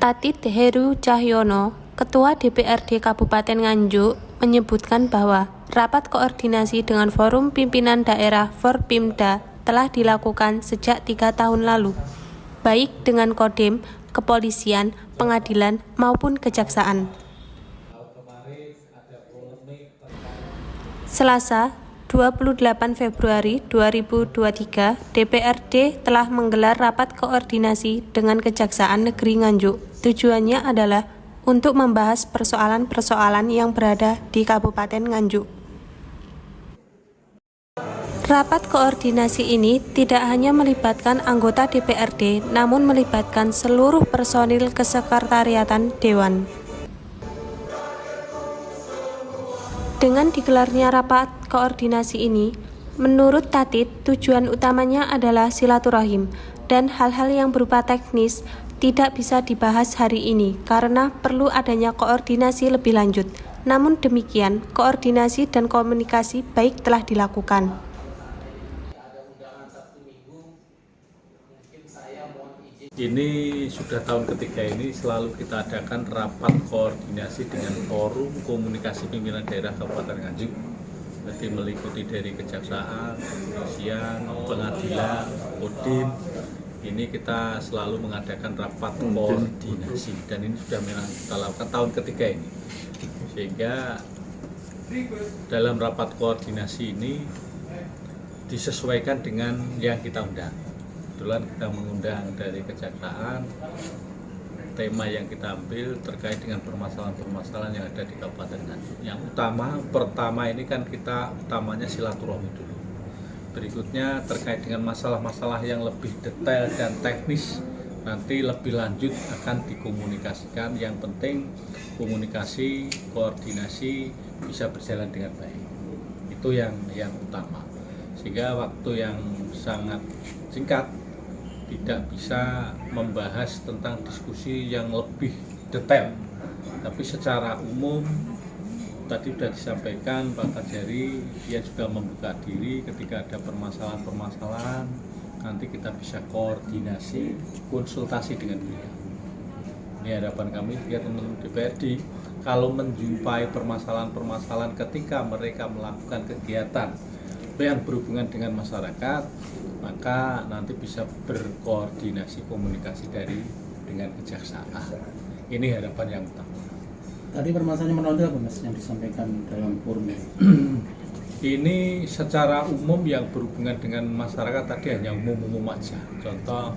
Tatit Heru Cahyono, Ketua DPRD Kabupaten Nganjuk, menyebutkan bahwa rapat koordinasi dengan Forum Pimpinan Daerah Forpimda telah dilakukan sejak 3 tahun lalu, baik dengan Kodim, kepolisian, pengadilan, maupun kejaksaan. Selasa, 28 Februari 2023, DPRD telah menggelar rapat koordinasi dengan Kejaksaan Negeri Nganjuk. Tujuannya adalah untuk membahas persoalan-persoalan yang berada di Kabupaten Nganjuk. Rapat koordinasi ini tidak hanya melibatkan anggota DPRD, namun melibatkan seluruh personil kesekretariatan Dewan. Dengan digelarnya rapat koordinasi ini, menurut Tatit, tujuan utamanya adalah silaturahim dan hal-hal yang berupa teknis tidak bisa dibahas hari ini karena perlu adanya koordinasi lebih lanjut. Namun demikian, koordinasi dan komunikasi baik telah dilakukan. Ini sudah tahun ketiga ini selalu kita adakan rapat koordinasi dengan Forum Komunikasi Pimpinan Daerah Kabupaten Nganjuk. Jadi meliputi dari kejaksaan, kepolisian, pengadilan, Kodim. Ini kita selalu mengadakan rapat koordinasi dan ini sudah memang kita lakukan tahun ketiga ini. Sehingga dalam rapat koordinasi ini disesuaikan dengan yang kita undang. Kebetulan kita mengundang dari kejaksaan, tema yang kita ambil terkait dengan permasalahan-permasalahan yang ada di Kabupaten Nganjuk. Yang pertama ini kan kita utamanya silaturahmi dulu. Berikutnya terkait dengan masalah-masalah yang lebih detail dan teknis, nanti lebih lanjut akan dikomunikasikan. Yang penting komunikasi, koordinasi bisa berjalan dengan baik. Itu yang utama. Sehingga waktu yang sangat singkat tidak bisa membahas tentang diskusi yang lebih detail, tapi secara umum tadi sudah disampaikan Pak Kajari, dia juga membuka diri ketika ada permasalahan-permasalahan, nanti kita bisa koordinasi, konsultasi dengan beliau. Ini harapan kami juga teman-teman DPRD, kalau menjumpai permasalahan-permasalahan ketika mereka melakukan kegiatan yang berhubungan dengan masyarakat, maka nanti bisa berkoordinasi komunikasi dengan kejaksaan. Ini harapan yang utama. Tadi permasalahannya menonjol apa Mas yang disampaikan dalam forum ini? Ini secara umum yang berhubungan dengan masyarakat tadi hanya umum-umum aja. Contoh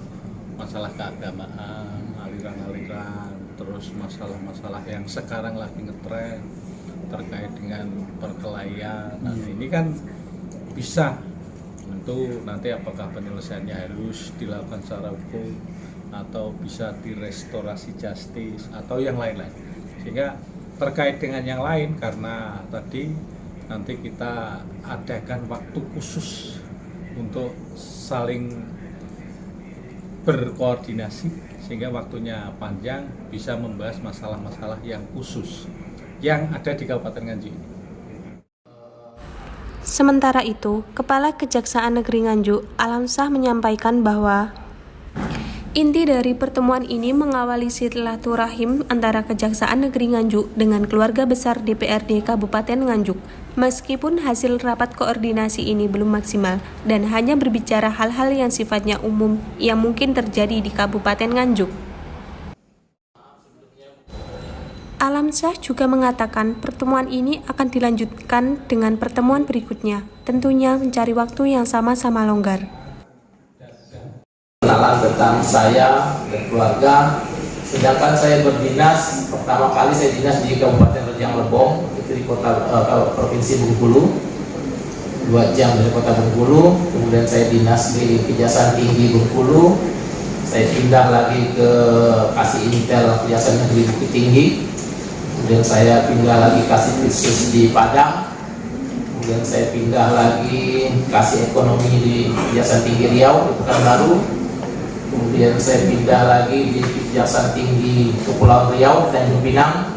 masalah keagamaan, aliran-aliran, terus masalah-masalah yang sekarang lagi ngetren terkait dengan perkelahian. Nah, ini kan bisa tentu nanti apakah penyelesaiannya harus dilakukan secara hukum atau bisa direstorasi justice atau yang lain-lain. Sehingga terkait dengan yang lain, karena tadi nanti kita adakan waktu khusus untuk saling berkoordinasi sehingga waktunya panjang bisa membahas masalah-masalah yang khusus yang ada di Kabupaten Nganjuk ini. Sementara itu, Kepala Kejaksaan Negeri Nganjuk, Alamsyah, menyampaikan bahwa inti dari pertemuan ini mengawali silaturahim antara Kejaksaan Negeri Nganjuk dengan keluarga besar DPRD Kabupaten Nganjuk. Meskipun hasil rapat koordinasi ini belum maksimal dan hanya berbicara hal-hal yang sifatnya umum yang mungkin terjadi di Kabupaten Nganjuk. Alamsyah juga mengatakan pertemuan ini akan dilanjutkan dengan pertemuan berikutnya, tentunya mencari waktu yang sama-sama longgar. Kenalan tentang saya dan keluarga, sedangkan saya berdinas, pertama kali saya dinas di Kabupaten Rejang Lebong, itu di kota Provinsi Bengkulu, 2 jam dari kota Bengkulu. Kemudian saya dinas di Kejaksaan Tinggi Bengkulu, saya pindah lagi ke Kasih Intel Kejaksaan Negeri Bukit Tinggi. Kemudian saya pindah lagi Kasih Khusus di Padang. Kemudian saya pindah lagi Kasih Ekonomi di Kejaksaan Tinggi Riau, di Pekanbaru. Kemudian saya pindah lagi di Kejaksaan Tinggi Kepulauan Riau, Tanjung Pinang.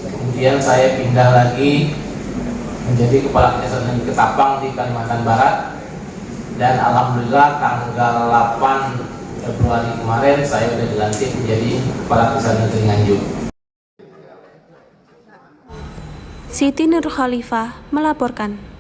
Kemudian saya pindah lagi menjadi Kepala Kejaksaan Negeri Ketapang di Kalimantan Barat. Dan alhamdulillah tanggal 8 Februari kemarin saya sudah dilantik menjadi Kepala Kejaksaan Negeri Nganjuk. Siti Nur Khalifah melaporkan.